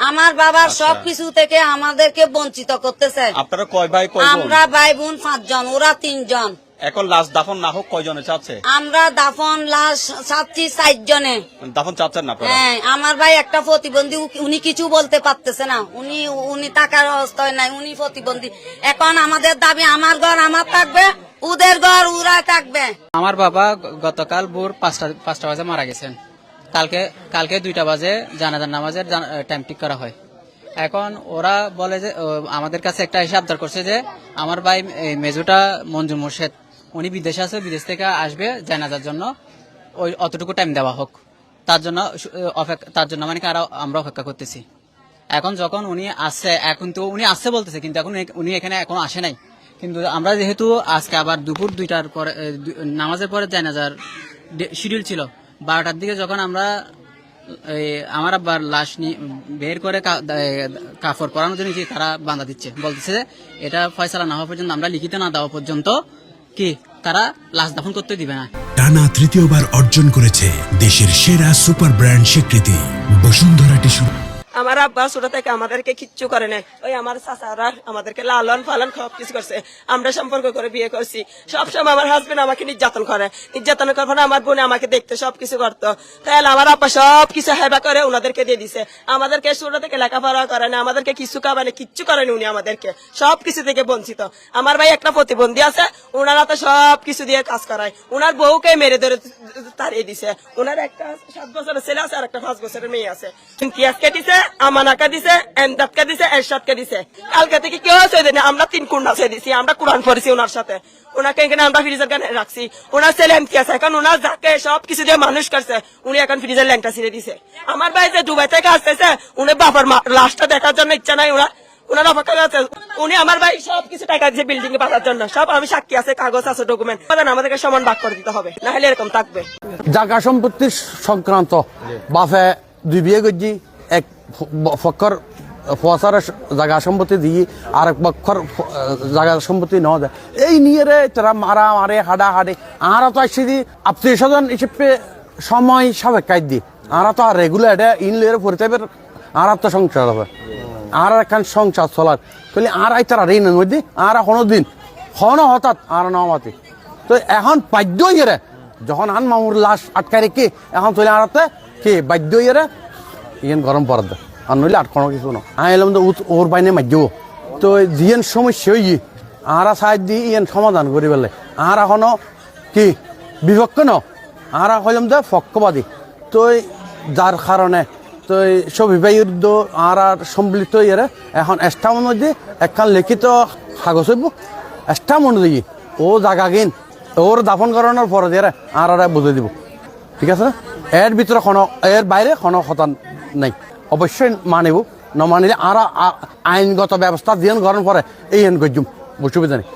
আমার বাবার সবকিছু থেকে আমাদেরকে বঞ্চিত করতেছে। আপনারা কয় ভাই কয় বোন? আমরা ভাই বোন 5 জন, ওরা 3 জন। এখন লাশ দাফন না হোক কয়জনে চাচ্ছে? আমরা দাফন লাশ চাচ্ছি 4 জনে। দাফন চাচ্ছেন না আপনারা? হ্যাঁ, আমার ভাই একটা প্রতিবন্ধী, উনি কিছু বলতে পারতেছে না, উনি টাকার অবস্থায় নাই, উনি প্রতিবন্ধী। এখন আমাদের দাবি আমার ঘর আমার থাকবে, ওদের ঘর ওরা থাকবে। আমার বাবা গতকাল ভোর 5টা বাজে মারা গেছেন। কালকে 2টা বাজে জানাজার নামাজের টাইম ঠিক করা হয়। এখন ওরা বলে যে আমাদের কাছে একটা এসে আবদার করছে যে আমার ভাই মেজুটা মঞ্জুর মোর্শেদ, উনি বিদেশে আছে, বিদেশ থেকে আসবে জানাজার জন্য, ওই অতটুকু টাইম দেওয়া হোক, তার জন্য মানে আমরা অপেক্ষা করতেছি। এখন যখন উনি আসছে, এখন তো উনি আসছে বলতেছে, কিন্তু এখন উনি এখানে এখন আসে নাই। কিন্তু আমরা যেহেতু আজকে আবার দুপুর 2টার পরে নামাজের পরে জানাজার শিডিউল ছিল, 12টার দিকে যখন আমরা আমার আব্বার লাশ বের করে কাপড় পরানোর জন্য তারা বাঁধা দিচ্ছে, বলতেছে যে এটা ফয়সালা না হওয়া পর্যন্ত, আমরা লিখিত না দেওয়া পর্যন্ত কি তারা লাশ দাফন করতে দিবে না। টানা তৃতীয়বার অর্জন করেছে দেশের সেরা সুপার ব্র্যান্ড স্বীকৃতি বসুন্ধরা টিস্যু। আমার আব্বা ছোট থেকে আমাদেরকে কিচ্ছু করে নাই, ওই আমার চাচারা আমাদেরকে লালন পালন সব কিছু করছে। আমরা সম্পর্ক করে বিয়ে করছি, সবসময় আমার হাজবেন্ড আমাকে নির্যাতন করার পরে আমার বোন আমাকে দেখতে সবকিছু করতো। তাহলে আমার আব্বা সবকিছু হেবা করে ওনাদেরকে দিয়ে দিছে। আমাদেরকে ছোট থেকে লেখাপড়া করে না, আমাদেরকে কিছু খাবানে কিচ্ছু করেনি, উনি আমাদেরকে সবকিছু থেকে বঞ্চিত। আমার ভাই একটা প্রতিবন্ধী আছে, ওনারা তো সবকিছু দিয়ে কাজ করায়। ওনার বউকে মেরে ধরে তাড়িয়ে দিছে। ওনার একটা 7 বছরের ছেলে আছে আর একটা 5 বছরের মেয়ে আছে। ইমতিয়াজকে দিছে, আমানাকে দিছে, এমদাদকে দিছে, এরশাদকে দিছে। কালকে থেকে কেউ আছে না, আমরা 3 কুন্ডা ছেড়ে দিছি, আমরা কোরআন পড়েছি ওনার সাথে। ওনাকে এখানে আমরা ফ্রিজের গানে রাখছি। ওনার ছেলে ইমতিয়াজ এখন ওনার যাকে সবকিছু দিয়ে মানুষ করছে, উনি এখন ফ্রিজের ল্যাংটা ছিঁড়ে দিছে। আমার ভাই যে দুবাই থেকে আসতেছে, উনি বাবার লাশটা দেখার জন্য ইচ্ছা নাই, ওনার অপেক্ষা আছে। উনি আমার ভাই সবকিছু টাকা দিয়েছে বিল্ডিং এ বাঁধার জন্য, সব আমি সাক্ষী আছে, কাগজ আছে, ডকুমেন্ট। আমাদেরকে সমান ভাগ করে দিতে হবে, না হলে এরকম থাকবে। জায়গা সম্পত্তির সংক্রান্ত বাফে 2 বিয়ে করছি, এক পক্ষর ফসারের জায়গা সম্পত্তি দিয়ে আর এক পক্ষর জায়গা সম্পত্তি নেওয়া যায়, এই নিয়ে রে তারা মারে হাডাহাডি। আরা তো আসছি দি আত্মীয় স্বজন হিসেবে সময় সাপেক্ষায় দি, আরা তো আর রেগুলার এটা ইনলের পরিচয় আর তো সংসার হবে, আর একখান সংসার চলার তাহলে আর তারা ঋণের মধ্যে আর কোনোদিন হঠাৎ আর নামাতে। তো এখন বাধ্য হয়ে যখন আন মামুর লাশ আটকায় রেখে এখন তুলে আড়াতে কে বাধ্য হয়ে ইয়েন গরম পড়া দেয়, আর নইলে আর কোনো কিছু না। আমি এলাম তো ওর বাইনে মাধ্যম তো যিয়েন সমস্যা হয়ে আরা সাহায্য দিয়ে ইয়েন সমাধান করি পেলে আর এখনো কি বিপক্ষ ন, আর হইলাম যে পক্ষবাদী। তো যার কারণে তো সবিবাহিত আর সম্মিলিত ইয়ে এখন এস্টাম মধ্যে একখান লিখিত কাগজ হইব, এস্টাম অনুযায়ী ও জায়গা কিন ওর দাফন করানোর পরে দিয়ে আর বুঝে দিব, ঠিক আছে। এর ভিতরে এর বাইরে কোনো কথা নাই, অবশ্যই মানিব, না মানিলে আর আইনগত ব্যবস্থা দিয়ে গ্রহণ করে এই গজ্জুম, অসুবিধা নেই।